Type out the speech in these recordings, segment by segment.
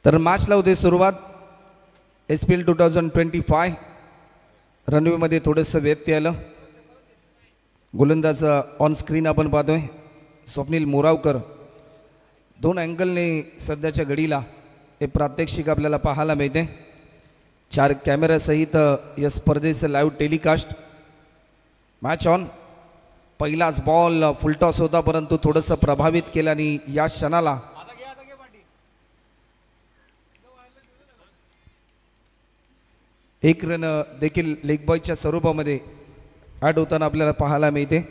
तर मॅचला होते सुरुवात SPL 2025 रणवीमध्ये थोडंसं व्यत्यय आलं. गोलंदाज ऑन स्क्रीन आपण पाहतोय स्वप्नील मोरावकर. दोन अँगलने सध्याच्या घडीला हे प्रात्यक्षिक आपल्याला पाहायला मिळते. 4 कॅमेरासहित या स्पर्धेचं लाईव्ह टेलिकास्ट. Match on. पहिलाच बॉल फुलटॉस होता परंतु थोडंसं प्रभावित केलं आणि या क्षणाला एक रन देखील लेग बॉयच्या स्वरूपामध्ये ॲड होताना आपल्याला पाहायला मिळते.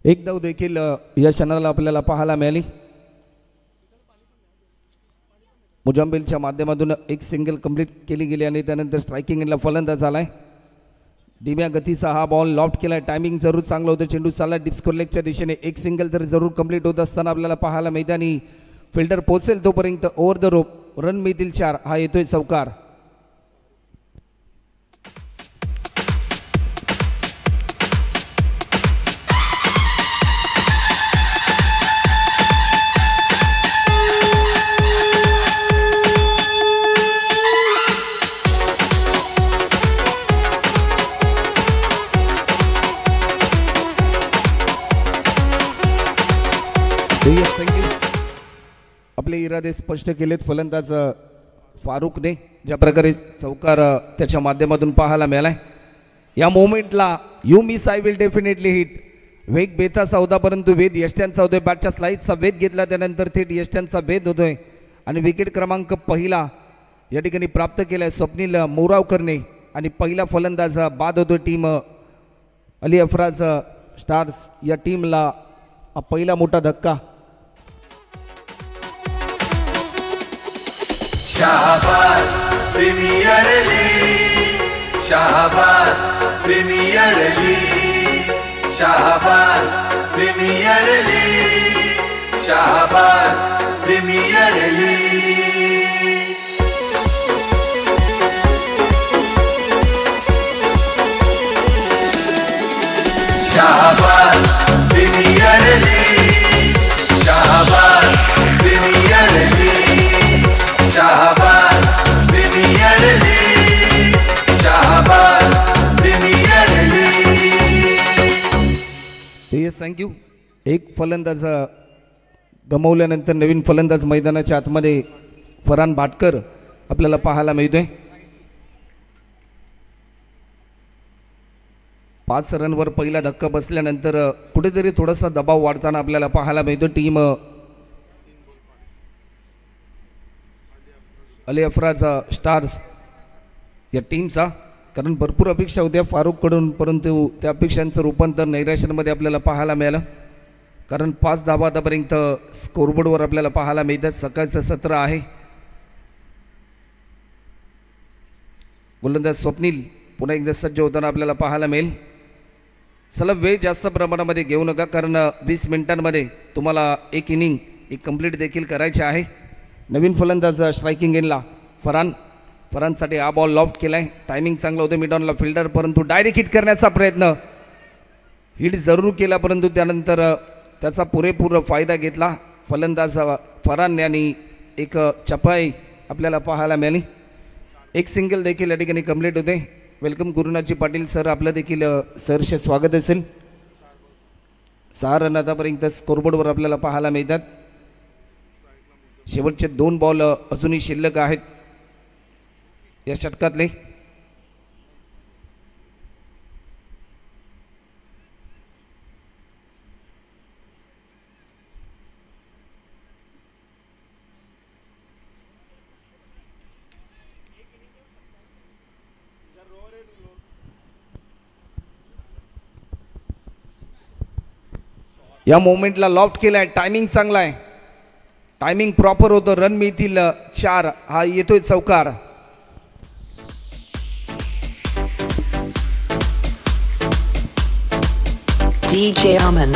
एक धाव देखील या क्षणाला आपल्याला पाहायला मिळाली. मुजाम्बिलच्या माध्यमातून एक सिंगल कंप्लीट केली गेली आणि त्यानंतर स्ट्रायकिंग एंडला फलंदाज झालाय. धीम्या गतीचा हा बॉल लॉफ्ट केलाय. टायमिंग जरूर चांगलं होतं. चेंडू चालला डीप स्कोर लेगच्या दिशेने. एक सिंगल तर जरूर कंप्लीट होत असताना आपल्याला पाहायला मिळते आणि फिल्डर पोहोचेल तोपर्यंत ओव्हर द रोप रन मिळतील 4. हा येतोय चौकार. आपले इरादे स्पष्ट केलेत फलंदाज फारुकने. ज्या प्रकारे चौकार त्याच्या माध्यमातून पाहायला मिळालाय. या मोमेंटला you miss I will definitely hit. वेग बेताचा होता परंतु वेद यष्ट्यांचा होतोय. बॅटच्या स्लाइडचा वेध घेतला त्यानंतर थेट यष्ट्यांचा वेध होतोय आणि विकेट क्रमांक पहिला या ठिकाणी प्राप्त केलाय स्वप्नील मोरावकरने आणि पहिला फलंदाज बाद होतोय टीम अली अफराज स्टार्स या टीमला. पहिला मोठा धक्का. Shahbaz premier league, Shahbaz premier league, Shahbaz premier league, Shahbaz premier league. Shahbaz premier league, Shahbaz premier league, Shahbaz premier league, Shahbaz premier league. Thank you. एक फलंदाज गमावल्यानंतर नवीन फलंदाज मैदानाच्या आतमध्ये फरहान भाटकर आपल्याला पाहायला मिळतोय. 5 रनवर पहिला धक्का बसल्यानंतर कुठेतरी थोडासा दबाव वाढताना आपल्याला पाहायला मिळतो टीम अली अफराज स्टार्स या टीमचा. कारण भरपूर अपेक्षा होत्या फारूककडून परंतु त्या अपेक्षांचं रूपांतर नैराश्यांमध्ये आपल्याला पाहायला मिळालं. कारण 5 धावा आतापर्यंत स्कोरबोर्डवर आपल्याला पाहायला मिळतात. सकाळचं सत्र आहे. गोलंदाज स्वप्नील पुन्हा एकदा सज्ज होताना आपल्याला पाहायला मिळेल. चला वेळ जास्त प्रमाणामध्ये घेऊ नका कारण 20 मिनिटांमध्ये तुम्हाला एक इनिंग कंप्लीट देखील करायची आहे. नवीन फलंदाज स्ट्रायकिंग एंडला फरहानसाठी हा बॉल लॉफ्ट केलाय. टायमिंग चांगलं होतं मिडॉनला फिल्डर परंतु डायरेक्ट हिट करण्याचा प्रयत्न. हिट जरूर केला परंतु त्यानंतर त्याचा पुरेपूर फायदा घेतला फलंदाज फरहान आणि एक चपाई आपल्याला पाहायला मिळाली. एक सिंगल देखील या ठिकाणी कंप्लीट होते. Welcome Gurunathji Patil sir. आपलं देखील सरचे स्वागत असेल. 6 रन आतापर्यंत स्कोरबोर्डवर आपल्याला पाहायला मिळतात. शेवटचे 2 बॉल अजूनही शिल्लक आहेत या षटकातले. या मोमेंटला लॉफ्ट केलाय. टायमिंग चांगला आहे. टायमिंग प्रॉपर होतं. रन मिळतील 4. हा येतोय चौकार. DJ Aman.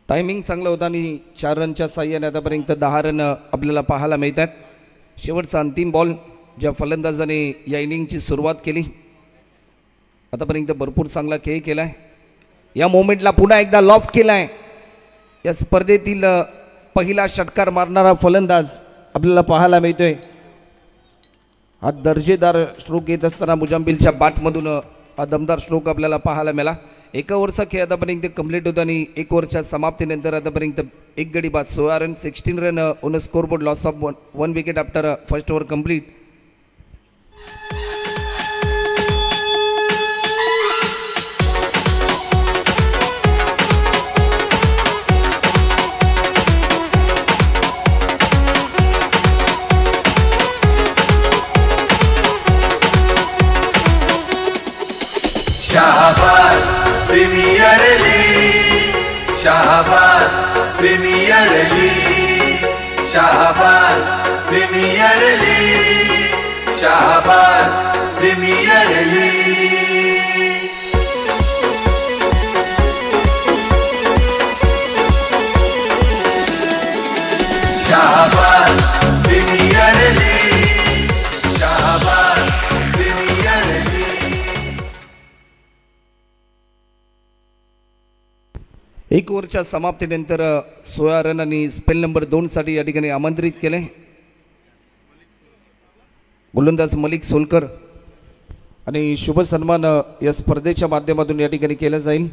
टायमिंग चांगलं होतं आणि 4 रनच्या साह्याने आतापर्यंत 10 रन आपल्याला पाहायला मिळतात. शेवटचा अंतिम बॉल ज्या फलंदाजाने या इनिंगची सुरुवात केली, आतापर्यंत भरपूर चांगला खेळ केला आहे. या मोमेंटला पुन्हा एकदा लॉफ्ट केला आहे. या स्पर्धेतील पहिला षटकार मारणारा फलंदाज आपल्याला पाहायला मिळतोय. हा दर्जेदार स्ट्रोक येत असताना मुजाम्बिलच्या बॅटमधून हा दमदार स्ट्रोक आपल्याला पाहायला मिळाला. 1 ओव्हरचा खेळ आतापर्यंत कंप्लीट होता आणि 1 ओव्हरच्या समाप्तीनंतर आतापर्यंत 1 गडी बाद 16 run 16 run on score board. Loss of 1 wicket after first over complete. Shahbaz premier league, Shahbaz premier league, Shahbaz premier league, Shahbaz premier league. Shahbaz premier league, Shahbaz premier league. एक ओव्हरच्या समाप्तीनंतर 16 रन आणि स्पेल नंबर 2 साठी या ठिकाणी आमंत्रित केले गोलंदाज मलिक सोलकर आणि शुभ सन्मान या स्पर्धेच्या माध्यमातून या ठिकाणी केला जाईल.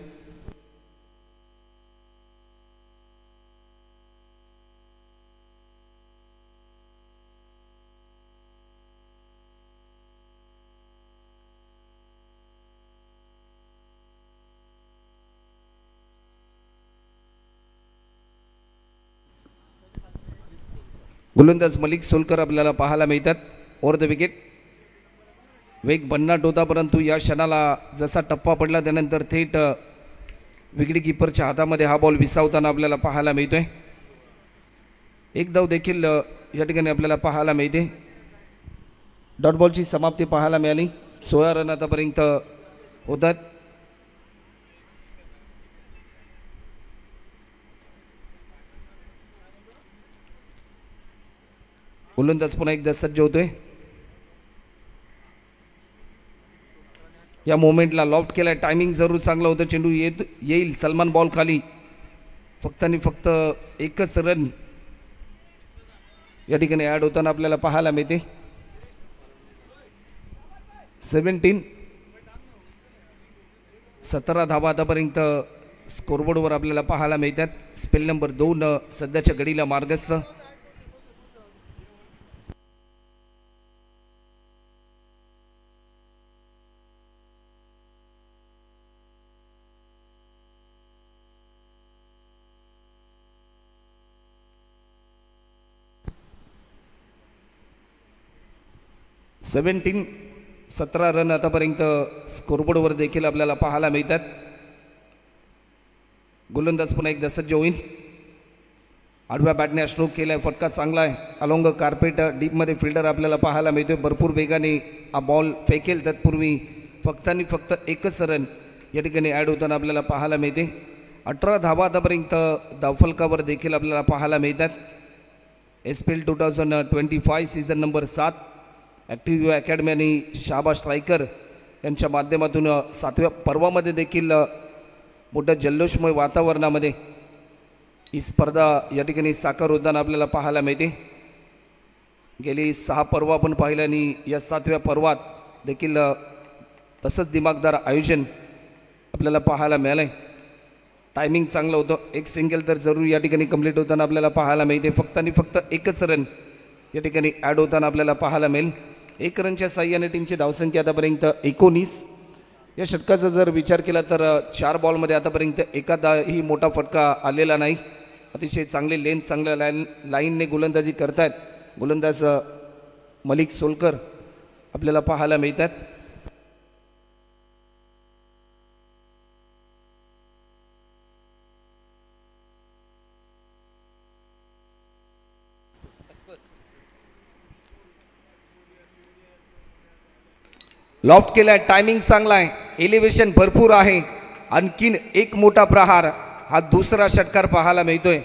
गोलंदाज मलिक सोलकर आपल्याला पाहायला मिळतात ओव्हर द विकेट. वेग भन्नाट होता, परंतु या क्षणाला जसा टप्पा पडला त्यानंतर थेट विकेट कीपरच्या हातामध्ये हा बॉल विसावताना आपल्याला पाहायला मिळतोय. एक धाव देखील या ठिकाणी आपल्याला पाहायला मिळते. डॉट बॉलची समाप्ती पाहायला मिळाली. 16 रन आतापर्यंत होतात. गोलंदाज पुन्हा एकदा सज्ज होतोय. या मोमेंटला लॉफ्ट केलाय. टायमिंग जरूर चांगलं होतं. चेंडू येईल सलमान बॉल खाली. फक्त आणि फक्त एकच रन या ठिकाणी ॲड होताना आपल्याला पाहायला मिळते. 17 धावा आतापर्यंत स्कोरबोर्डवर आपल्याला पाहायला मिळतात. स्पेल नंबर 2 सध्याच्या घडीला मार्गस्थ. सेव्हन्टीन 17 रन आतापर्यंत स्कोरबोर्डवर देखील आपल्याला पाहायला मिळतात. गोलंदाज पुन्हा एकदा सज्ज होईल. आडव्या बॅटने स्ट्रोक केला आहे. फटका चांगला आहे. अलॉंग कार्पेट डीपमध्ये फिल्डर आपल्याला पाहायला मिळतोय. भरपूर वेगाने हा बॉल फेकेल. तत्पूर्वी फक्त आणि फक्त एकच रन या ठिकाणी ॲड होताना आपल्याला पाहायला मिळते. 18 धावा आतापर्यंत धावफलकावर देखील आपल्याला पाहायला मिळतात. SPL 2025 season number 7 active academy आणि शाबा स्ट्रायकर यांच्या माध्यमातून 7व्या पर्वामध्ये देखील मोठ्या जल्लोषमय वातावरणामध्ये ही स्पर्धा या ठिकाणी साकार होताना आपल्याला पाहायला मिळते. गेली 6 पर्व आपण पाहिलं आणि या 7व्या पर्वात देखील तसंच दिमागदार आयोजन आपल्याला पाहायला मिळालं आहे. टायमिंग चांगलं होतं. एक सिंगल तर जरूर या ठिकाणी कंप्लीट होताना आपल्याला पाहायला मिळते. फक्त आणि फक्त एकच रन या ठिकाणी ॲड होताना आपल्याला पाहायला मिळेल. 1 रनच्या साह्याने टीमची धावसंख्या आतापर्यंत 19. या षटकाचा जर विचार केला तर 4 बॉलमध्ये आतापर्यंत एखादाही मोठा फटका आलेला नाही. अतिशय चांगली लेंथ चांगल्या लाईनने गोलंदाजी करतायत गोलंदाज मलिक सोलकर आपल्याला पाहायला मिळतात. लॉफ्ट केलाय. टायमिंग चांगला आहे. एलिव्हेशन भरपूर आहे. आणखीन एक मोठा प्रहार हा दुसरा षटकार पाहायला मिळतोय.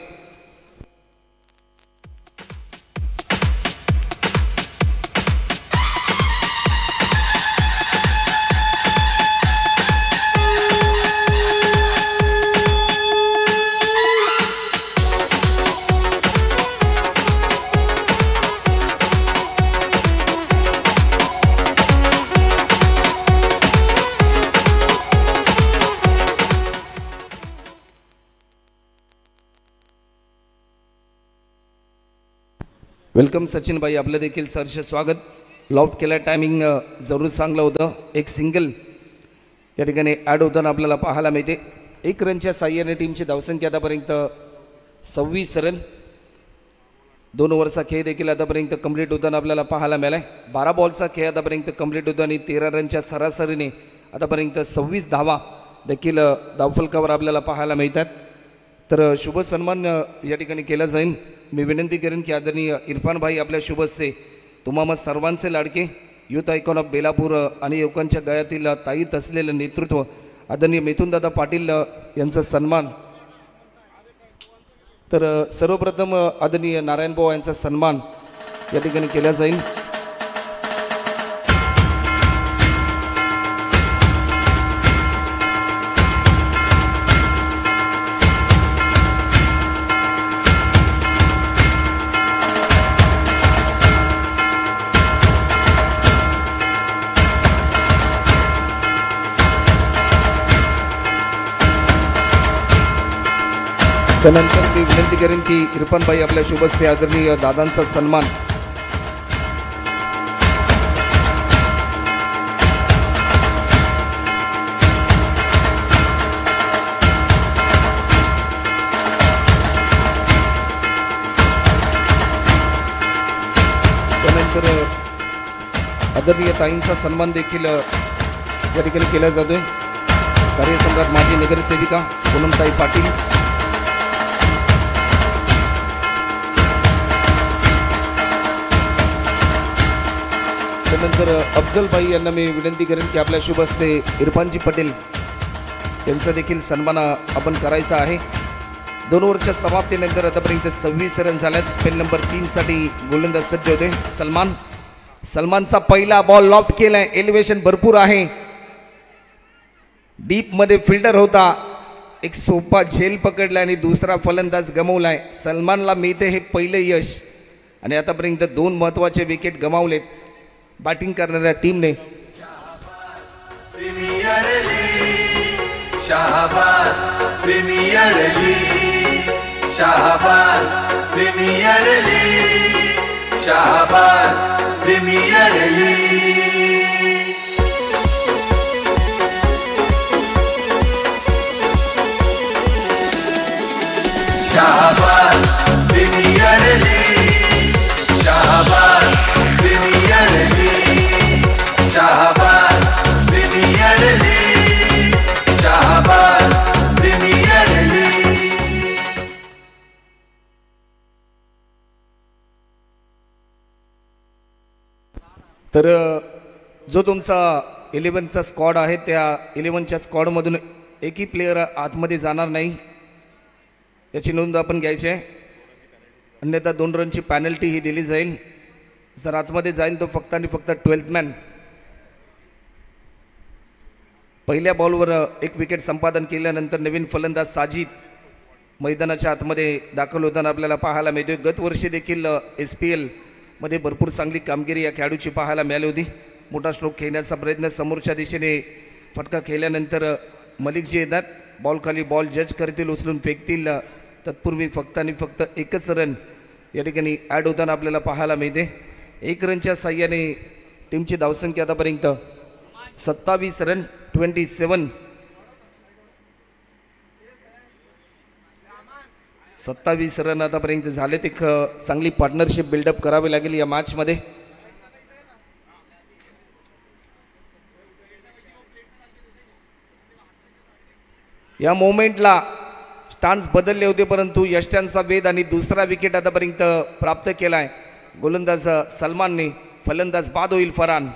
वेलकम सचिन भाई, आपलं देखील सहर्ष स्वागत. लॉफ्ट केला टायमिंग जरूर चांगलं होतं. एक सिंगल या ठिकाणी ॲड होताना आपल्याला पाहायला मिळते. 1 रनच्या साह्याने टीमची धावसंख्या आतापर्यंत 26 रन. 2 ओव्हरचा खेळ देखील आतापर्यंत कंप्लीट होताना आपल्याला पाहायला मिळाला आहे. 12 बॉलचा खेळ आतापर्यंत कंप्लीट होतो आणि 13 रनच्या सरासरीने आतापर्यंत 26 धावा देखील धावफलकावर आपल्याला पाहायला मिळतात. तर शुभ सन्मान या ठिकाणी केला जाईल. मी विनंती करेन की आदरणीय इरफान भाई आपल्या शुभ हस्ते तुम्हा सर्वांचे लाडके युथ आयकॉन ऑफ बेलापूर आणि युवकांच्या गळ्यातील ताईत असलेलं नेतृत्व आदरणीय मिथुनदादा पाटील यांचा सन्मान. तर सर्वप्रथम आदरणीय नारायण भाऊ यांचा सन्मान या ठिकाणी केला जाईल. त्यानंतर मी विनंती करेन की इरफान भाई आपल्या शुभ हस्ते आदरणीय दादांचा सन्मान. त्यानंतर आदरणीय ताईंचा सन्मान देखील या ठिकाणी केला जातोय. कार्यसम्राट माजी नगरसेविका पूनमताई पाटील, त्यानंतर अफजल भाई यांना मी विनंती करेन की आपल्या शुभ हस्ते इरफानजी पटेल यांचा देखील सन्मान आपण करायचा आहे. 2 ओव्हरच्या समाप्तीनंतर आतापर्यंत 26 रन झाल्यात. स्पेल नंबर 3 साठी गोलंदाज सज्ज होते. सलमानचा पहिला बॉल लॉफ्ट केलाय. एलिव्हेशन भरपूर आहे. डीप मध्ये फिल्डर होता, एक सोपा झेल पकडला आणि दुसरा फलंदाज गमावलाय. सलमानला मिळते हे पहिलं यश आणि आतापर्यंत 2 महत्त्वाचे विकेट गमावलेत बॅटिंग करणाऱ्या टीमने. Premier league Shahbaz, premier league Shahbaz, premier league Shahbaz, premier league. Shahbaz premier league Shahbaz, premier league Shahbaz, premier league Shahbaz, premier league. तर जो तुमचा 11चा स्क्वॉड आहे त्या 11च्या स्क्वॉडमधून एकही प्लेयर आतमध्ये जाणार नाही याची नोंद आपण घ्यायची आहे. अन्यथा 2 रनची पॅनल्टी ही दिली जाईल. जर आतमध्ये जाईल तो फक्त आणि फक्त 12th मॅन. पहिल्या बॉलवर 1 विकेट संपादन केल्यानंतर नवीन फलंदाज साजिद मैदानाच्या आतमध्ये दाखल होताना आपल्याला पाहायला मिळतोय. गत वर्षी देखील SPL मध्ये भरपूर चांगली कामगिरी या खेळाडूची पाहायला मिळाली होती. मोठा स्ट्रोक खेळण्याचा प्रयत्न समोरच्या दिशेने फटका खेळल्यानंतर मलिक जे येतात बॉल खाली बॉल जज करतील, उचलून फेकतील. तत्पूर्वी फक्त आणि फक्त 1च रन या ठिकाणी ॲड होताना आपल्याला पाहायला मिळते. 1 रनच्या साह्याने टीमची धावसंख्या आतापर्यंत 27 रन 27 रन आतापर्यंत झालेत. एक चांगली पार्टनरशिप बिल्डअप करावी लागेल या मॅचमध्ये. या मोमेंटला स्टान्स बदलले होते परंतु यष्ट्यांचा वेध आणि दुसरा विकेट आतापर्यंत प्राप्त केलाय गोलंदाज सलमानने. फलंदाज बाद होईल Farhan.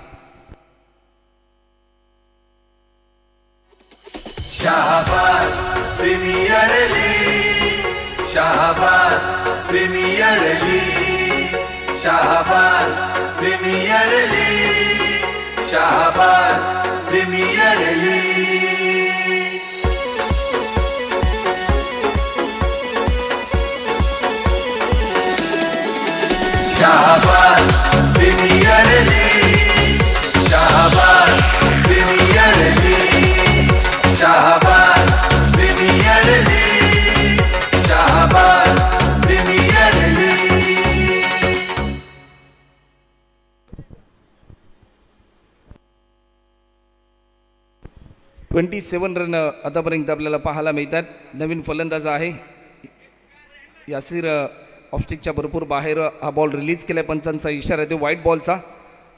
Shahbaz premier league Shahbaz premier league Shahbaz premier league Shahbaz premier league Shahbaz premier league Shahbaz premier league Shahbaz premier league Shahbaz premier league 27 run आतापर्यंत आपल्याला पाहायला मिळतात. नवीन फलंदाज आहे यासिर ऑफस्टिकच्या भरपूर बाहेर हा बॉल रिलीज केला. पंचांचा इशारा आहे व्हाईट बॉलचा.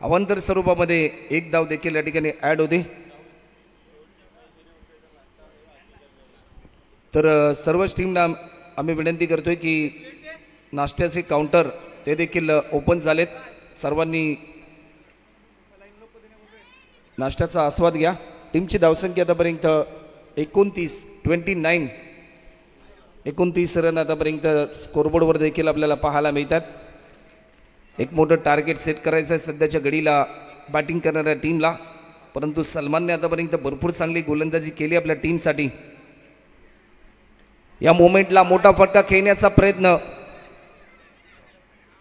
अवांतर स्वरूपामध्ये एक धाव देखील या ठिकाणी ॲड होते. तर सर्वच टीमना आम्ही विनंती करतोय की नाश्त्याचे काउंटर ते देखील ओपन झालेत. सर्वांनी नाश्त्याचा आस्वाद घ्या. टीमची धावसंख्या आतापर्यंत 29 रन आतापर्यंत स्कोरबोर्डवर देखील आपल्याला पाहायला मिळतात. एक मोठं टार्गेट सेट करायचं आहे सध्याच्या घडीला बॅटिंग करणाऱ्या टीमला. परंतु सलमानने आतापर्यंत भरपूर चांगली गोलंदाजी केली आपल्या टीमसाठी. या मोमेंटला मोठा फटका खेळण्याचा प्रयत्न,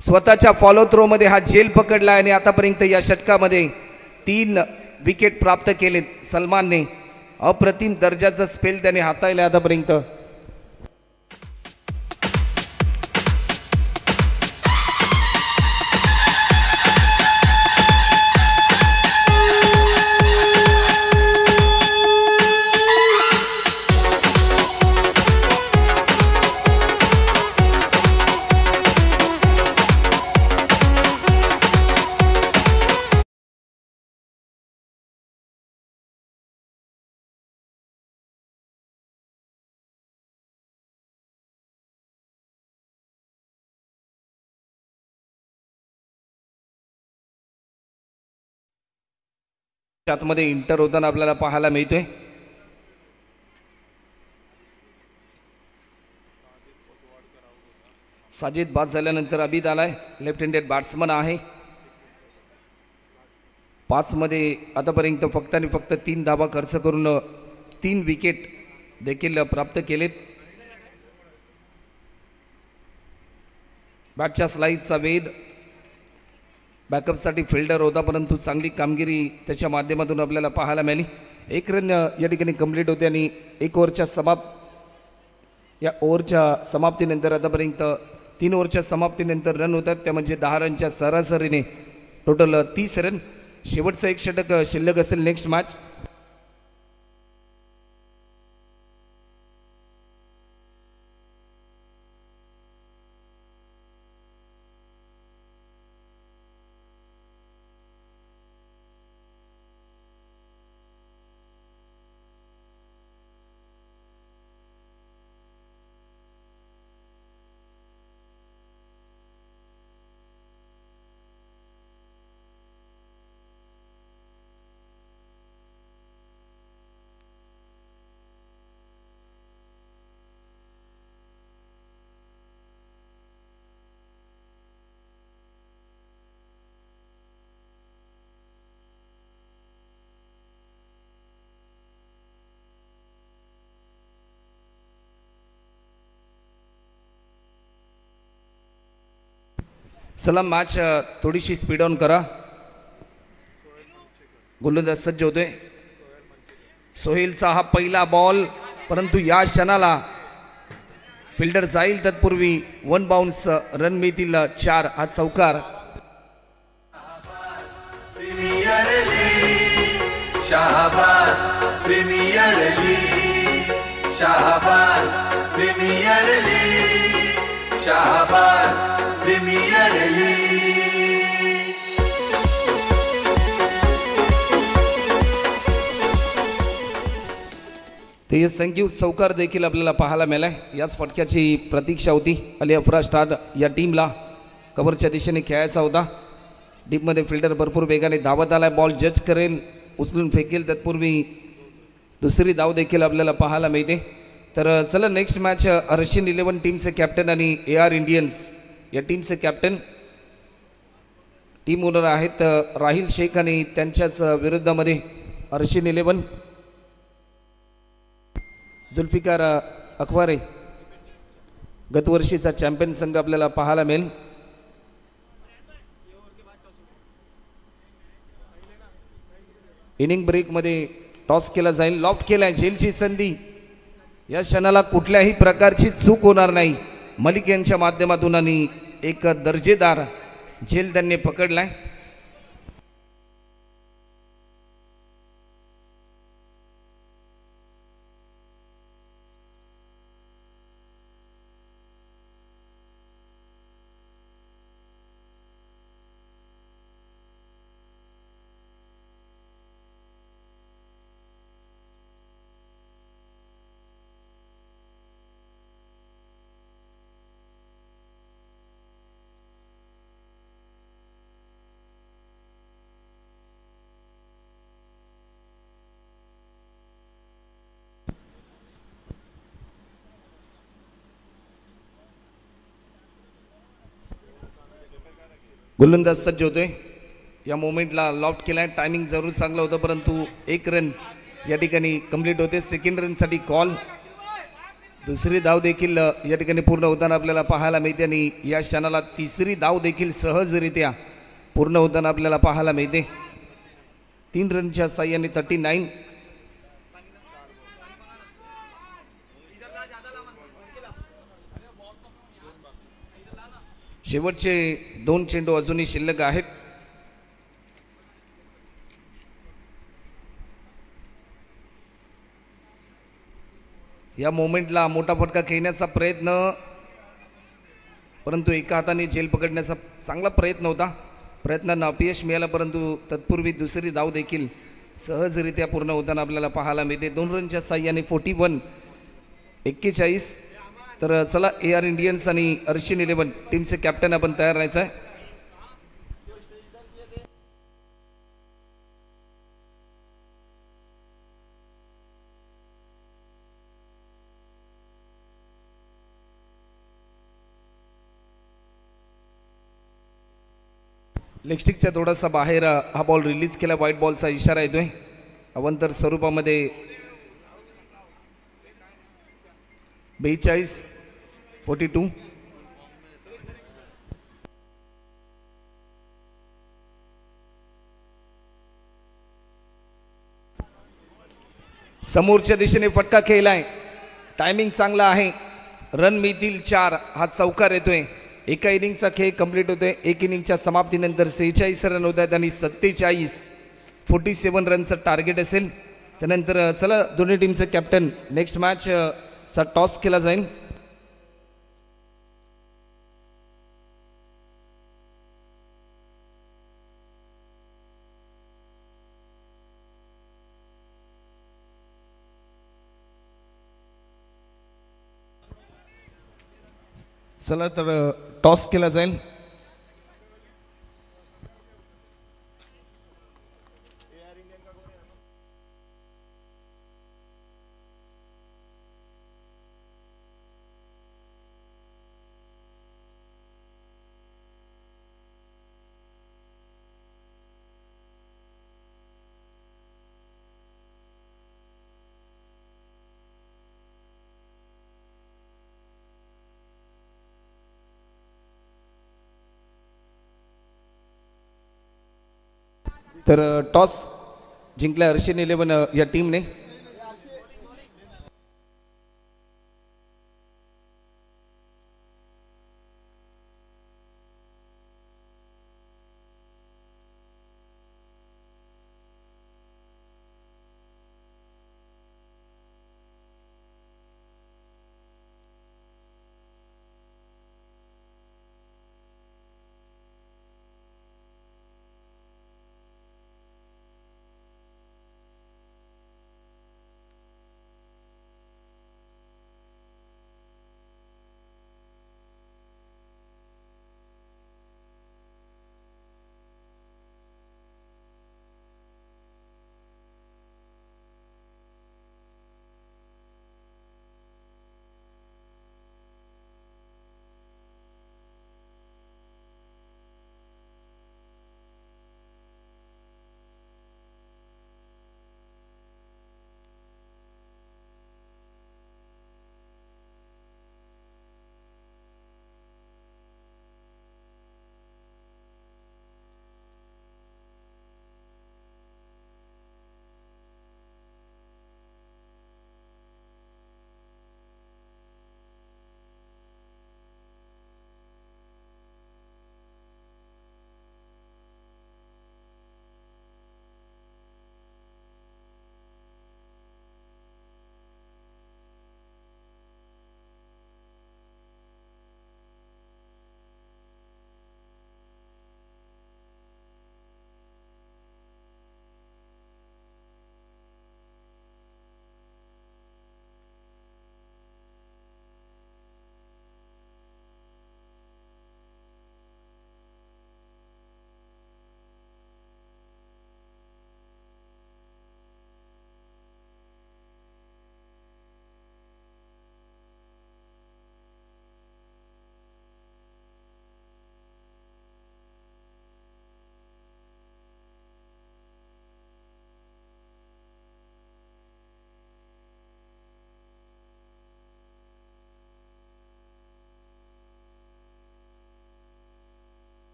स्वतःच्या फॉलो थ्रोमध्ये हा झेल पकडला आणि आतापर्यंत या षटकामध्ये 3 विकेट प्राप्त केलेत सलमानने. अप्रतिम दर्जाचा स्पेल त्याने हाताळला आतापर्यंत. आतमध्ये इंटर होताना आपल्याला पाहायला मिळतोय. साजिद बाद झाल्यानंतर अबिद आलाय. लेफ्ट हँडेड बॅट्समन आहे. 5 मध्ये आतापर्यंत फक्त आणि फक्त 3 धावा खर्च करून 3 विकेट देखील प्राप्त केलेत. बॅटच्या स्लाईसचा वेध, बॅकअपसाठी फिल्डर होता परंतु चांगली कामगिरी त्याच्या माध्यमातून आपल्याला पाहायला मिळाली. 1 रन या ठिकाणी कंप्लीट होते आणि 1 ओव्हरच्या समाप्तीनंतर आतापर्यंत 3 ओव्हरच्या समाप्तीनंतर रन होतात. त्या म्हणजे 10 रनच्या सरासरीने टोटल 30 रन. शेवटचं 1 षटक शिल्लक असेल नेक्स्ट मॅच. चला मॅच थोडीशी स्पीड ऑन करा. गोलंदाज सज्ज होतोय. सोहेलचा हा पहिला बॉल, परंतु या क्षणाला फिल्डर जाईल तत्पूर्वी 1 बाउन्स रन मिळतील 4. हा चौकार. Premier league Shahbaz premier league Shahbaz premier league Shahbaz premier league ते संकीव चौकार देखील आपल्याला पाहायला मिळालाय. याच फटक्याची प्रतीक्षा होती अली अफरा स्टार या टीमला. कव्हरच्या दिशेने खेळायचा होता. डीपमध्ये फिल्डर भरपूर वेगाने धावत आलाय. बॉल जज करेल, उचलून फेकेल तत्पूर्वी दुसरी धाव देखील आपल्याला पाहायला मिळते. तर चला नेक्स्ट मॅच रशियन 11 टीमचे कॅप्टन आणि AR इंडियन्स या टीमचे कॅप्टन टीम ओनर आहेत राहिल शेख आणि त्यांच्याच विरुद्धामध्ये रशियन 11 जुल्फिकार अखवारे गतवर्षीचा चॅम्पियन संघ आपल्याला पाहायला मिळेल. इनिंग ब्रेकमध्ये टॉस केला जाईल. लॉफ्ट केला झेलची संधी. या क्षणाला कुठल्याही प्रकारची चूक होणार नाही मलिक यांच्या माध्यमातून आणि एक दर्जेदार झेल त्यांनी पकडलाय. गोलंदाज सज्ज होतोय. या मोमेंटला लॉफ्ट केलाय. टायमिंग जरूर चांगलं होतं परंतु एक रन या ठिकाणी कंप्लीट होते. सेकंड रनसाठी कॉल. दुसरी धाव देखील या ठिकाणी पूर्ण होताना आपल्याला पाहायला मिळते आणि या क्षणाला तिसरी धाव देखील सहजरित्या पूर्ण होताना आपल्याला पाहायला मिळते. 3 रनच्या साह्याने 39. शेवटचे 2 चेंडू अजूनही शिल्लक आहेत. या मोमेंटला मोठा फटका खेळण्याचा प्रयत्न परंतु एका हाताने झेल पकडण्याचा चांगला प्रयत्न होता. प्रयत्नांना अपयश मिळालं परंतु तत्पूर्वी दुसरी धाव देखील सहजरित्या पूर्ण होताना आपल्याला पाहायला मिळते. 2 रनच्या साह्याने 41. तर चला AR इंडियन्स आणि रशियन 11 टीमचे कॅप्टन आपण तयार राहायचं आहे. लेगस्टिकच्या थोडासा बाहेर हा बॉल रिलीज केला. व्हाईट बॉलचा इशारा येतोय. अवंतर स्वरूपामध्ये 42. समोरच्या दिशेने फटका खेळलाय. टायमिंग चांगला आहे. रन मिळतील 4 हा चौकार येतोय. एका इनिंगचा खेळ कंप्लीट होतोय. एक इनिंगच्या समाप्तीनंतर 46 रन होत आहेत आणि 47 रनचं टार्गेट असेल. त्यानंतर चला दोन्ही टीमचे कॅप्टन नेक्स्ट मॅच चा टॉस केला जाईल. चला तर टॉस केला जाईल. तर टॉस जिंकला रशियन 11 या टीमने.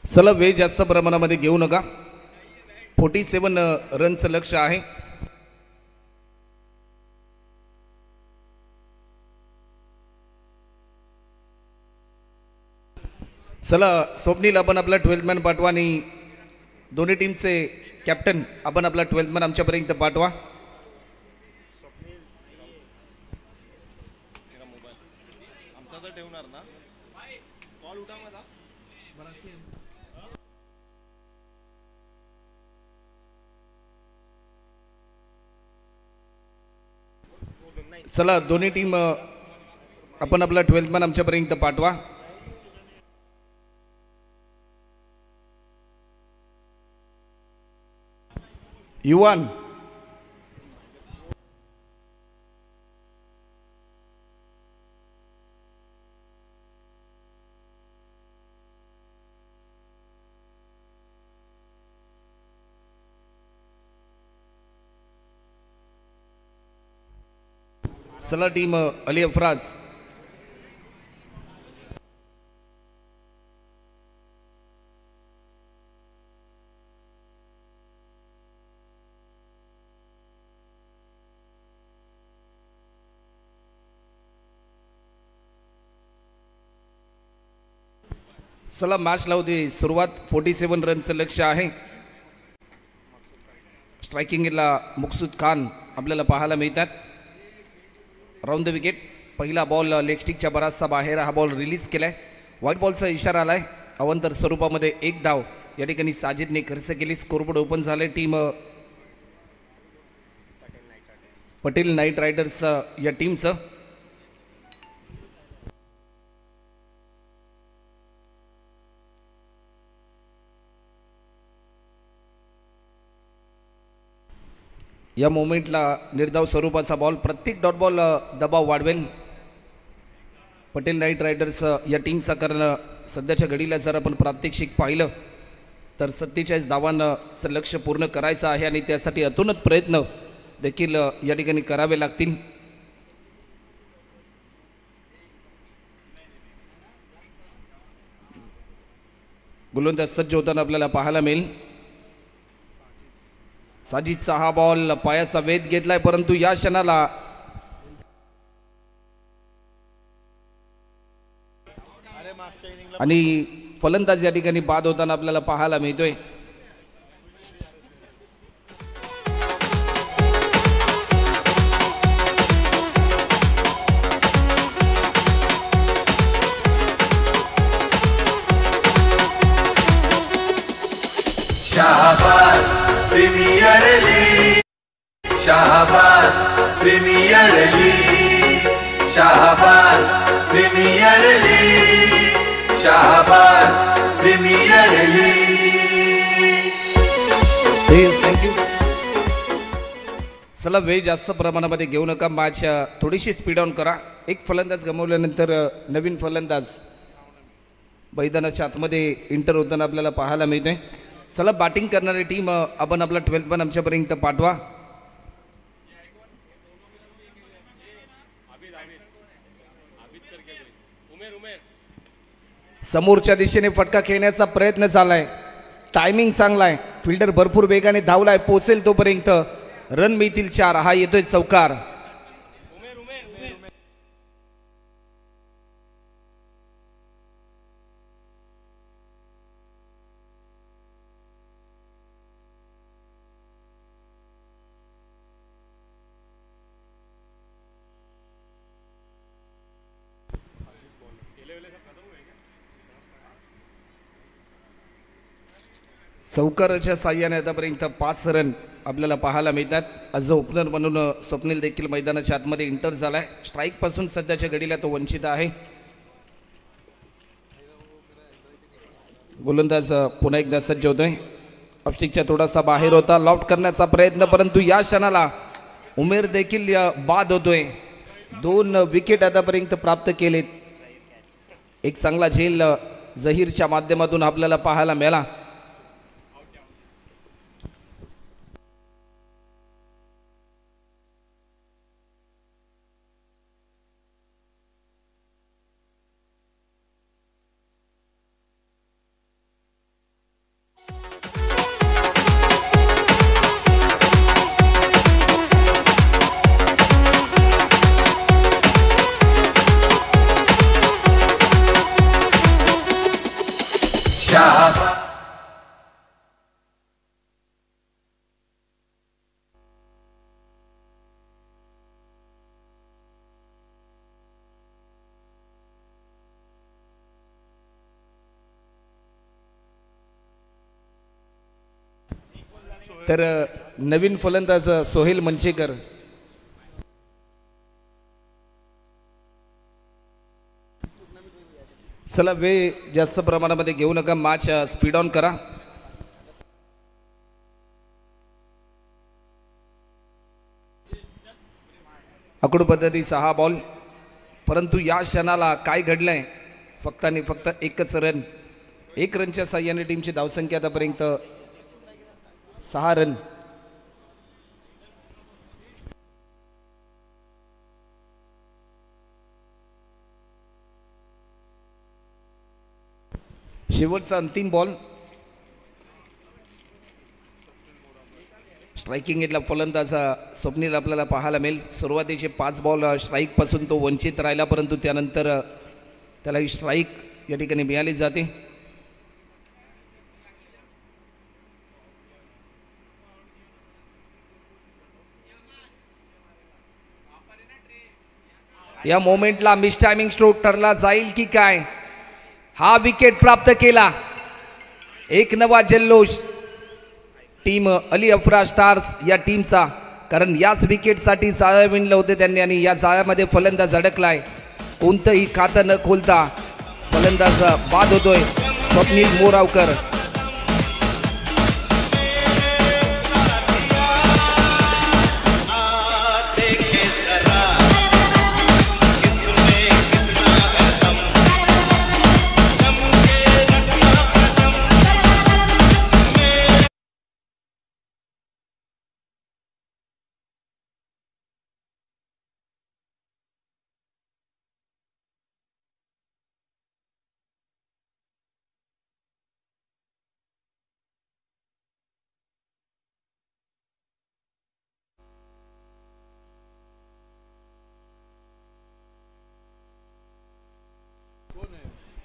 सलग वेळ जास्त प्रमाणामध्ये घेऊ नका. 47 रनचं लक्ष आहे. चला स्वप्नील, आपण आपला 12th मॅन पाठवा आणि दोन्ही टीमचे कॅप्टन आपण आपला 12th मॅन आमच्यापर्यंत पाठवा. चला दोन्ही टीम आपण आपला 12th मॅन आमच्यापर्यंत पाठवा. युवान, चला टीम अली अफराज. चला मॅच लावू दे सुरुवात. 47 रनचं लक्ष आहे. स्ट्रायकिंगला मुकसूद खान आपल्याला पाहायला मिळतात. Round the wicket. पहिला बॉल लेग स्टिकच्या बराचसा बाहेर हा बॉल रिलीज केलाय. व्हाईट बॉलचा इशारा आलाय. अवंतर स्वरूपामध्ये एक धाव या ठिकाणी साजिदने खर्च केली. स्कोरबोर्ड ओपन झाले. टीम पटेल नाईट रायडर्स या टीमचं. या मोमेंटला निर्धाव स्वरूपाचा बॉल. प्रत्येक डॉट बॉल दबाव वाढवेल पटेल नाईट रायडर्स या टीमचा. कारण सध्याच्या घडीला जर आपण प्रात्यक्षिक पाहिलं तर 47 धावांचं लक्ष पूर्ण करायचं आहे आणि त्यासाठी अतोनात प्रयत्न देखील या ठिकाणी करावे लागतील. गोलंदाज सज्ज होताना आपल्याला पाहायला मिळेल. साजिदचा हा बॉल पायाचा वेध घेतलाय, परंतु या क्षणाला आणि फलंदाज या ठिकाणी बाद होताना आपल्याला पाहायला मिळतोय. Shahbaz premier league, Shahbaz premier league, Shahbaz premier league, Shahbaz premier league. Thank you. चला वेळ जास्त प्रमाणामध्ये घेऊ नका. मॅच थोडीशी स्पीड ऑन करा. एक फलंदाज गमावल्यानंतर नवीन फलंदाज मैदानाच्या आतमध्ये इंटर होताना आपल्याला पाहायला मिळते. चला बॅटिंग करणारी टीम आपण आपला 12th मॅन आमच्यापर्यंत पाठवा. समोरच्या दिशेने फटका खेळण्याचा प्रयत्न चाललाय. टायमिंग चांगला आहे. फिल्डर भरपूर वेगाने धावलाय. पोचेल तोपर्यंत रन मिळतील 4. हा येतोय चौकार. चौकाराच्या साह्याने आतापर्यंत 5 रन आपल्याला पाहायला मिळतात. आज ओपनर म्हणून स्वप्नील देखील मैदानाच्या आतमध्ये इंटर झालाय. स्ट्राईक पासून सध्याच्या घडीला तो वंचित आहे. गोलंदाज पुन्हा एकदा सज्ज होतोय. ऑफस्टिकच्या थोडासा बाहेर होता. लॉफ्ट करण्याचा प्रयत्न, परंतु या क्षणाला उमेर देखील बाद होतोय. 2 विकेट आतापर्यंत प्राप्त केलेत. एक चांगला झेल जहीरच्या माध्यमातून आपल्याला पाहायला मिळाला. तर नवीन फलंदाज सोहेल मंचेकर. चला वेळ जास्त प्रमाणामध्ये घेऊ नका, मॅच स्पीड ऑन करा. आखूड पद्धतीचा हा बॉल, परंतु या क्षणाला काय घडलंय, फक्त आणि फक्त एकच रन. एक रनच्या साह्याने टीमची धावसंख्या आतापर्यंत 6 रन. शेवटचा अंतिम बॉल. स्ट्रायकिंग एटला फलंदाज स्वप्नील आपल्याला पाहायला मिळेल. सुरुवातीचे 5 बॉल स्ट्राईक पासून तो वंचित राहिला, परंतु त्यानंतर त्याला ही स्ट्राईक या ठिकाणी मिळाली जाते. या मोमेंटला मिस टायमिंग स्ट्रोक ठरला जाईल की काय. हा विकेट प्राप्त केला. एक नवा जल्लोष टीम अली अफरा स्टार्स या टीमचा, कारण याच विकेटसाठी जाळं विणलं होते त्यांनी आणि या जाळ्यामध्ये फलंदाज अडकलाय. कोणतंही खातं न खोलता फलंदाज बाद होतोय. स्वप्नील मोरावकर.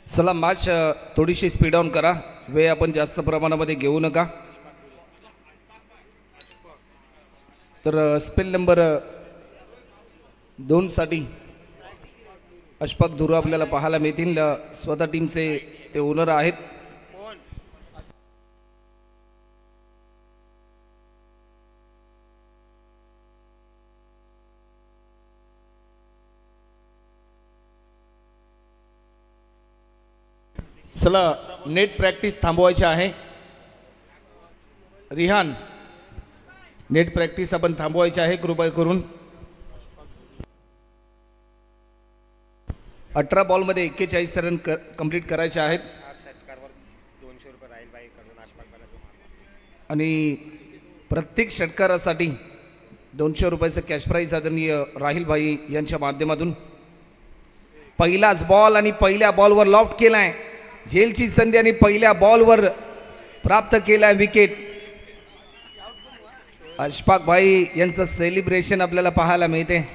चला मॅच थोडीशी स्पीड ऑन करा. वेळ आपण जास्त प्रमाणामध्ये घेऊ नका. तर स्पेल नंबर 2 साठी अशफाक धुरू आपल्याला पाहायला मिळतील. स्वतः टीमचे ते ओनर आहेत. चला नेट प्रॅक्टिस थांबवायची आहे. रिहान, नेट प्रॅक्टिस आपण थांबवायची आहे कृपया करून. 18 बॉलमध्ये 41 रन कंप्लीट करायचे आहेत आणि प्रत्येक षटकारासाठी 200 रुपयाचं कॅश प्राईज आदरणीय राहिल भाई यांच्या माध्यमातून. पहिलाच बॉल आणि पहिल्या बॉलवर लॉफ्ट केलाय. झेलची संधी आणि पहिल्या बॉलवर प्राप्त केलाय विकेट. अशफाक भाई यांचं सेलिब्रेशन आपल्याला पाहायला मिळते.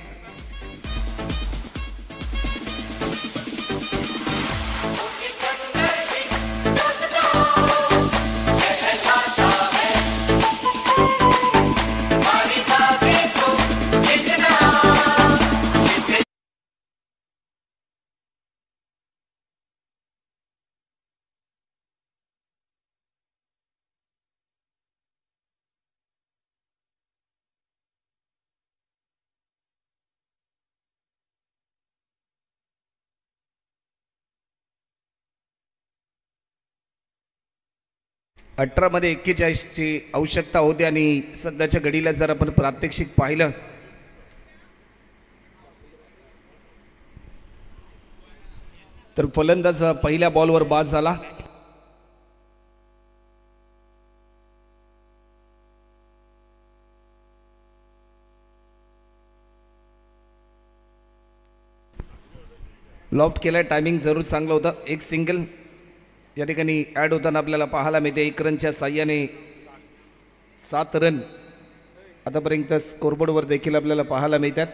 मध्ये 41ची आवश्यकता होती आणि सध्याच्या घडीला जर आपण प्रात्यक्षिक पाहिलं तर फलंदाज पहिल्या बॉलवर बाद झाला. लॉफ्ट केलाय. टायमिंग जरूर चांगलं होतं. एक सिंगल या ठिकाणी ॲड होताना आपल्याला पाहायला मिळते. 1 रनच्या साह्याने 7 रन आतापर्यंत स्कोरबोर्डवर देखील आपल्याला पाहायला मिळतात.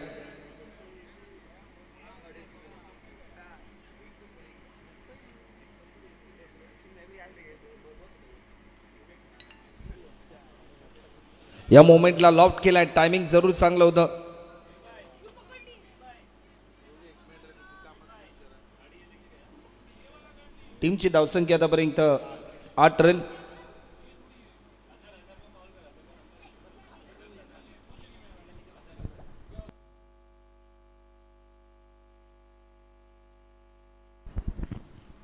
या मोमेंटला लॉफ्ट केलाय. टायमिंग जरूर चांगलं होतं. टीमची धावसंख्या आतापर्यंत 8 रन.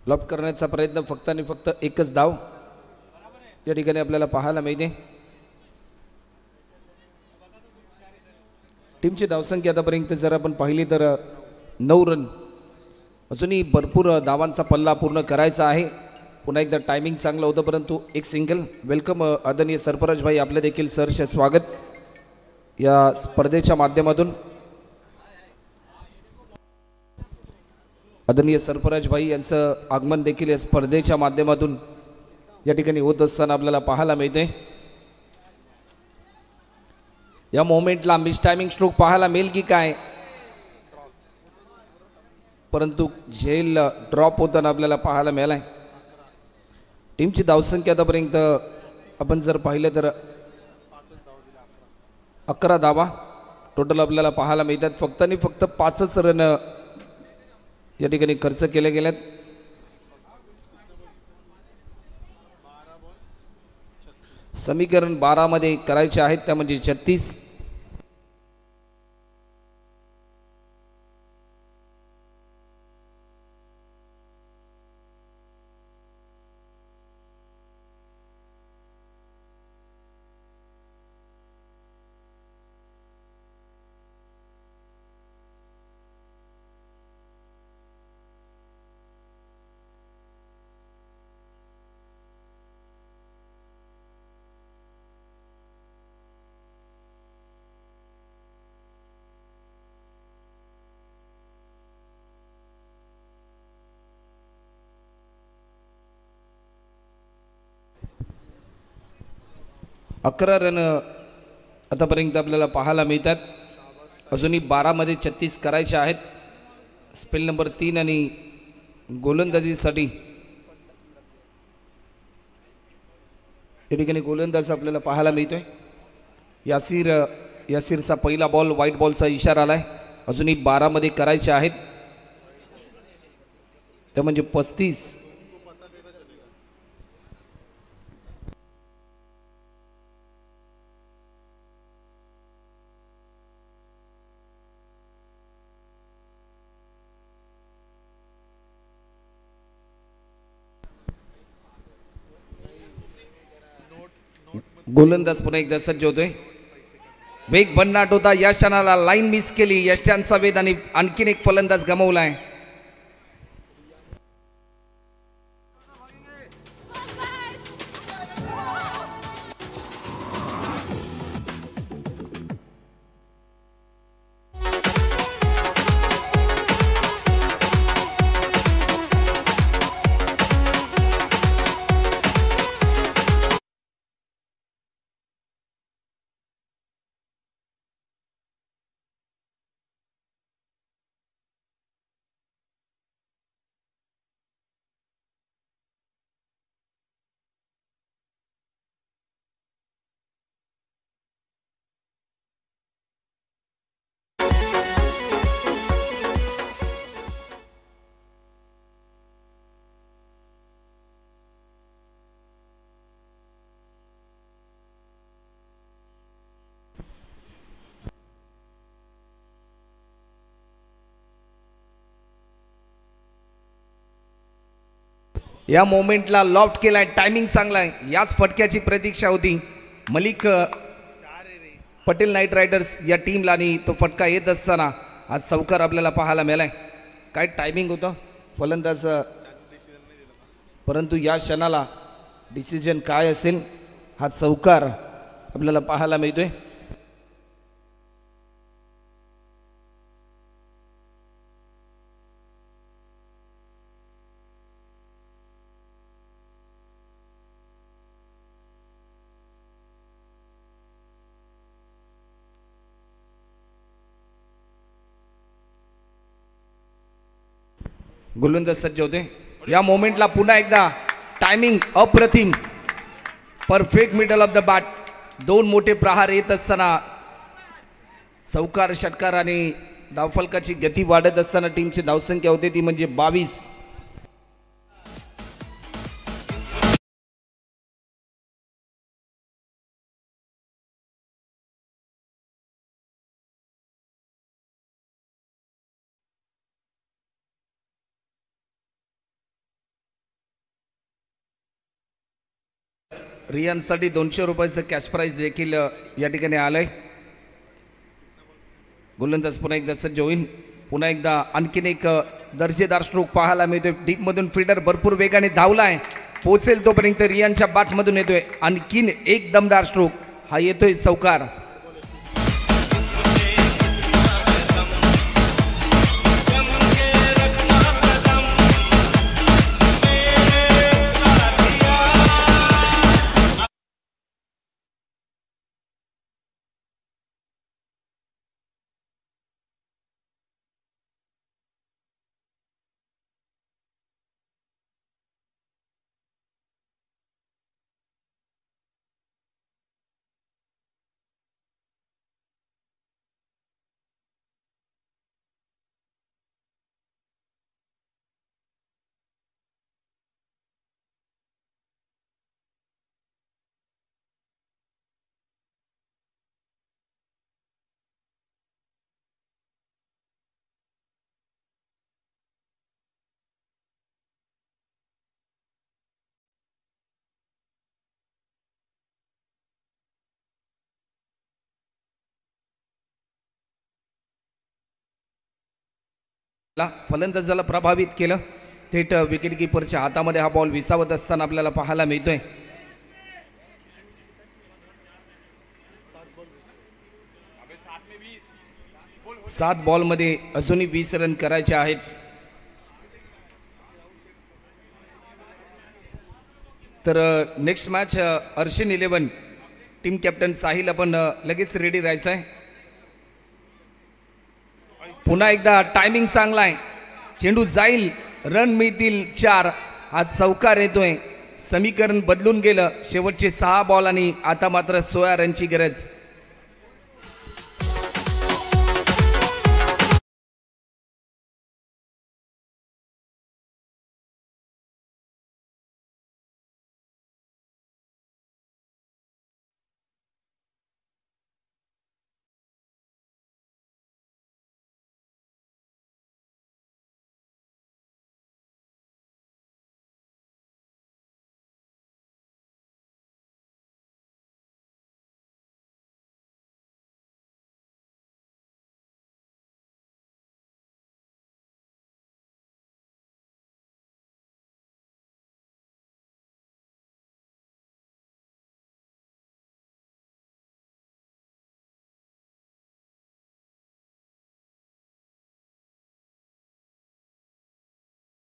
लॉफ्ट करण्याचा प्रयत्न फक्त आणि फक्त एकच धाव या ठिकाणी आपल्याला पाहायला मिळते. टीमची धावसंख्या आतापर्यंत जर आपण पाहिली तर 9 रन. अजूनही भरपूर धावांचा पल्ला पूर्ण करायचा आहे. पुन्हा एकदा टायमिंग चांगलं होतं परंतु एक सिंगल. वेलकम आदरणीय सरफराज भाई, आपले देखील सहर्ष स्वागत या स्पर्धेच्या माध्यमातून. आदरणीय सरफराज भाई यांचं आगमन देखील या स्पर्धेच्या माध्यमातून या ठिकाणी होत असताना आपल्याला पाहायला मिळते. या मोमेंटला मिस टायमिंग स्ट्रोक पाहायला मिळेल की काय, परंतु झेल ड्रॉप होताना आपल्याला पाहायला मिळालाय. टीमची धावसंख्या आतापर्यंत आपण जर पाहिलं तर 11 धावा टोटल आपल्याला पाहायला मिळतात. फक्त आणि फक्त 5च रन या ठिकाणी खर्च केले गेलेत. समीकरण 12 मध्ये करायचे आहेत त्या म्हणजे 36. अकरा रन आतापर्यंत आपल्याला पाहायला मिळतात. अजूनही 12 मध्ये 36 करायचे आहेत. स्पेल नंबर 3 आणि गोलंदाजीसाठी या ठिकाणी गोलंदाज आपल्याला पाहायला मिळतोय. यासीरचा पहिला बॉल व्हाईट बॉलचा इशारा आलाय. अजूनही 12 मध्ये करायचे आहेत त्या म्हणजे 35. गोलंदाज पुन्हा एकदा सज्ज होतोय. वेग भन्नाट होता. या क्षणाला लाईन मिस केली. यष्ट्यांचा वेध आणि आणखीन एक फलंदाज गमावलाय. या मोमेंटला लॉफ्ट केलाय. टायमिंग चांगला आहे. याच फटक्याची प्रतीक्षा होती मलिक पटेल नाईट रायडर्स या टीमला आणि तो फटका येत असताना आज चौकार आपल्याला पाहायला मिळालाय. काय टायमिंग होतं फलंदाज, परंतु या क्षणाला डिसिजन काय असेल हा चौकार आपल्याला पाहायला मिळतोय. गोलंदाज सज्ज होते. या मोमेंटला पुन्हा एकदा टायमिंग अप्रतिम. Perfect middle of the bat. 2 मोठे प्रहार येत असताना चौकार षटकार आणि धावफलकाची गती वाढत असताना टीमची धावसंख्या होते ती म्हणजे 22. रियानसाठी 200 रुपयाचं कॅश प्राईज देखील या ठिकाणी आलंय. गोलंदाज पुन्हा एकदा सज्ज होईल. पुन्हा एकदा आणखीन एक दर्जेदार स्ट्रोक पाहायला मिळतोय. डीपमधून फिल्डर भरपूर वेगाने धावलाय, पोहोचेल तोपर्यंत रियानच्या बाटमधून येतोय आणखीन एक दमदार स्ट्रोक. हा येतोय चौकार. फलंदाजाला प्रभावित केलं. थेट विकेटकीपरच्या हातामध्ये हा बॉल विसावत असताना आपल्याला पाहायला मिळतोय. सात बॉलमध्ये अजूनही 20 रन करायचे आहेत. तर next match Arshin 11 team captain Sahil आपण लगेच रेडी राहायचं आहे. पुन्हा एकदा टायमिंग चांगला आहे, चेंडू जाईल, रन मिळतील 4. हा चौकार येतोय. समीकरण बदलून गेलं. शेवटचे 6 बॉल आणि आता मात्र 16 रनची गरज.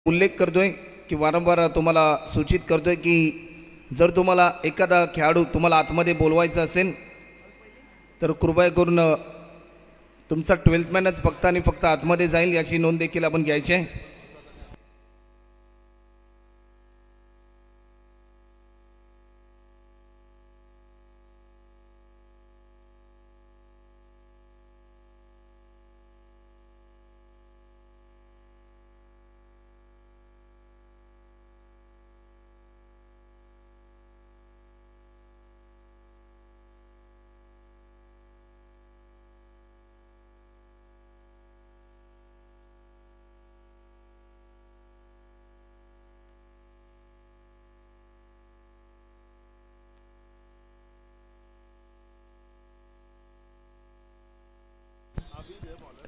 उल्लेख करतोय की वारंवार तुम्हाला सूचित करतोय की जर तुम्हाला एखादा खेळाडू तुम्हाला आतमध्ये बोलवायचा असेल तर कृपया करून तुमचा 12th मॅनच फक्त आणि फक्त आतमध्ये जाईल याची नोंद देखील आपण घ्यायची आहे.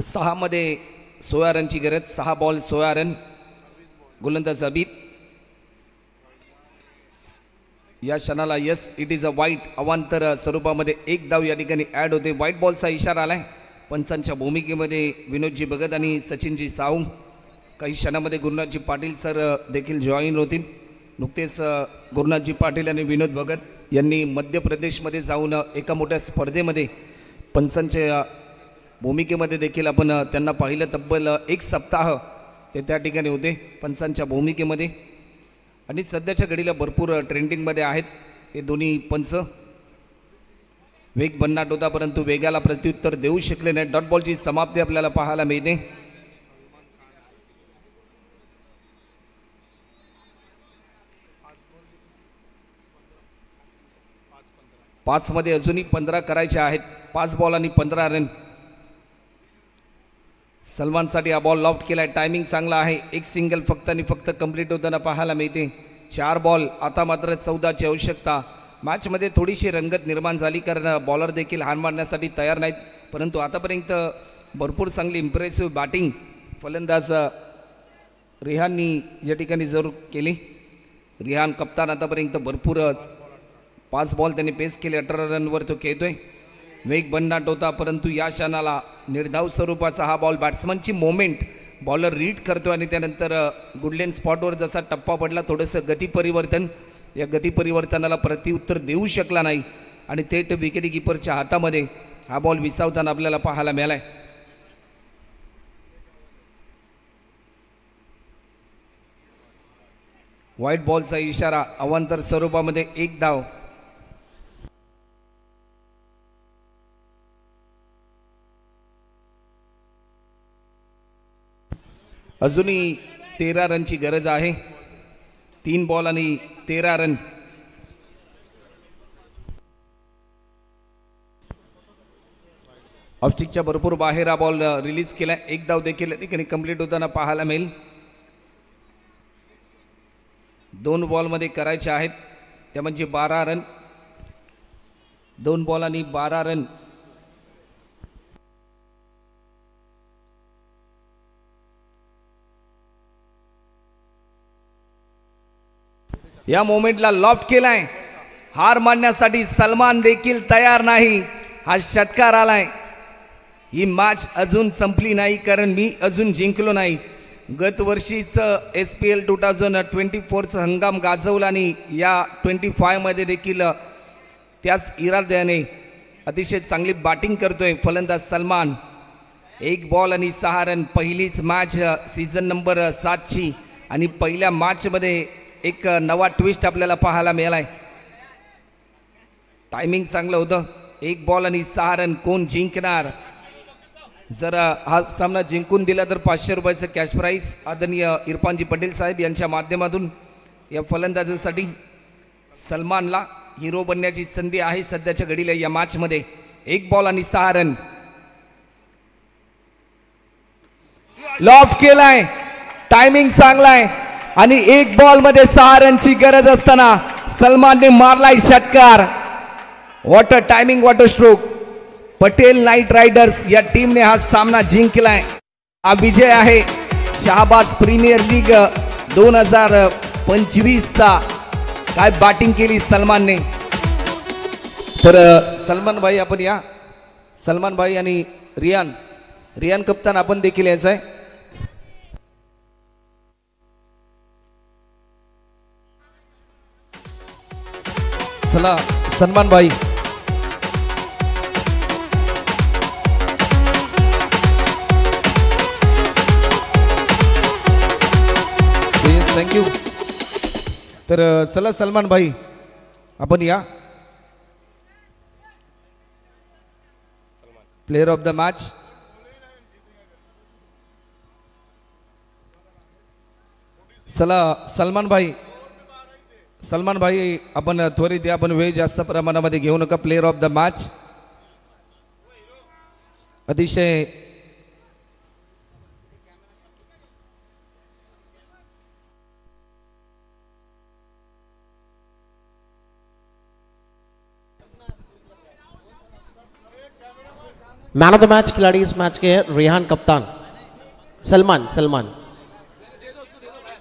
सहा मध्ये 16 रनची गरज. 6 बॉल 16 रन. गोलंदाज अबिद. या क्षणाला yes it is a wide अवांतर स्वरूपामध्ये 1 धाव या ठिकाणी ॲड होते. व्हाईट बॉलचा इशारा आलाय. पंचांच्या भूमिकेमध्ये विनोदजी भगत आणि सचिनजी साऊ. काही क्षणामध्ये गुरुनाथजी पाटील सर देखील जॉईन होतील. नुकतेच गुरुनाथजी पाटील आणि विनोद भगत यांनी मध्य प्रदेशमध्ये जाऊन एका मोठ्या स्पर्धेमध्ये पंचांच्या भूमिकेमध्ये देखील आपण त्यांना पाहिलं. तब्बल 1 सप्ताह ते त्या ठिकाणी होते पंचांच्या भूमिकेमध्ये आणि सध्याच्या घडीला भरपूर ट्रेंडिंगमध्ये आहेत हे दोन्ही पंच. वेग भन्नाट होता परंतु वेगाला प्रत्युत्तर देऊ शकले नाही. डॉट बॉलची समाप्ती आपल्याला पाहायला मिळते. पाच मध्ये अजूनही 15 करायचे आहेत. 5 बॉल आणि 15 रन. सलमानसाठी हा बॉल लॉफ्ट केलाय. टायमिंग चांगला आहे. 1 सिंगल फक्त आणि फक्त कंप्लीट होताना पाहायला मिळते. 4 बॉल. आता मात्र 14ची आवश्यकता. मॅचमध्ये थोडीशी रंगत निर्माण झाली, कारण बॉलर देखील हार मारण्यासाठी तयार नाहीत. परंतु आतापर्यंत भरपूर चांगली इम्प्रेसिव्ह बॅटिंग फलंदाज रिहाननी या ठिकाणी जरूर केली. रिहान कप्तान आतापर्यंत भरपूर 5 बॉल त्यांनी पेस केले, 18 रनवर तो खेळतोय. वेग भन्नाट होता, परंतु या क्षणाला निर्धाव स्वरूपाचा हा बॉल, बॅट्समनची मोमेंट बॉलर रीड करतो आणि त्यानंतर गुडलेन स्पॉटवर जसा टप्पा पडला, थोडंसं गती परिवर्तन, या गती परिवर्तनाला प्रत्युत्तर देऊ शकला नाही आणि थेट विकेट किपरच्या हातामध्ये हा बॉल विसावताना आपल्याला पाहायला मिळालाय. व्हाईट बॉलचा इशारा, अवांतर स्वरूपामध्ये 1 धाव. अजूनही 13 रनची गरज आहे. 3 बॉल आणि 13 रन. ऑफस्टिकच्या भरपूर बाहेर हा बॉल रिलीज केला. 1 धाव देखील ठिकाणी कंप्लीट होताना पाहायला मिळेल. 2 बॉलमध्ये करायचे आहेत, त्या म्हणजे 12 रन. 2 बॉल आणि 12 रन. या मोमेंटला लॉफ्ट केलाय. हार मानण्यासाठी सलमान देखील तयार नाही. हा षटकार आलाय. ही मॅच अजून संपली नाही, कारण मी अजून जिंकलो नाही. गत वर्षीचं SPL 2024चं हंगाम गाजवला आणि या 25 मध्ये देखील त्याच इराद्याने अतिशय चांगली बॅटिंग करतोय फलंदाज सलमान. 1 बॉल आणि 6 रन. पहिलीच मॅच सीझन नंबर 7ची आणि पहिल्या मॅचमध्ये एक नवा ट्विस्ट आपल्याला पाहायला मिळालाय. टायमिंग चांगलं होतं. 1 बॉल आणि 6 रन. कोण जिंकणार? जर हा सामना जिंकून दिला तर 500 रुपयाचं कॅश प्राईज आदरणीय इरफानजी पटेल साहेब यांच्या माध्यमातून या फलंदाजासाठी सलमानला हिरो बनण्याची संधी आहे सध्याच्या घडीला या मॅचमध्ये. 1 बॉल आणि 6 रन. लॉफ्ट केलाय. टायमिंग चांगला आहे आणि 1 बॉल मध्ये 6 रनची गरज असताना सलमानने मारलाय षटकार. What a timing, what a stroke. Patel night riders या टीमने हा सामना जिंकलाय. हा विजय आहे शहाबाज प्रीमियर लीग 2025चा. काय बॅटिंग केली सलमानने. तर सलमान भाई आपण या. सलमान भाई आणि रियान कप्तान आपण देखील यायचं आहे. चला सलमान भाई. थँक्यू. तर चला सलमान भाई आपण या. Player of the match. चला सलमान भाई आपण त्वरित या. आपण वेळ जास्त प्रमाणामध्ये घेऊ नका. Player of the match. अतिशय मैन ऑफ द मैच खिलाड़ी इस मैच के हैं रेहान कप्तान. सलमान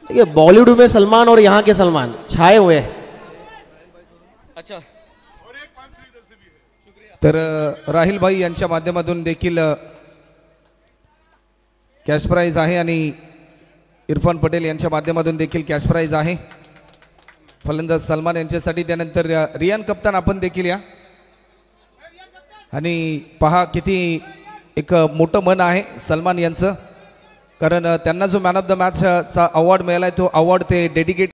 देखिए बॉलीवुड में सलमान और यहाँ के सलमान छाए हुए हैं. अच्छा. तर राहिल भाई यांच्या माध्यमातून देखील कॅश प्राइज आहे आणि इरफान पटेल यांच्या माध्यमातून देखील कॅश प्राइज आहे फलंदाज सलमान यांच्यासाठी. त्यानंतर रियान कप्तान आपण देखील या. आणि पहा किती एक मोठं मन आहे सलमान यांचं, कारण त्यांना जो मॅन ऑफ द मॅचचा अवॉर्ड मिळाला आहे तो अवॉर्ड ते डेडिकेट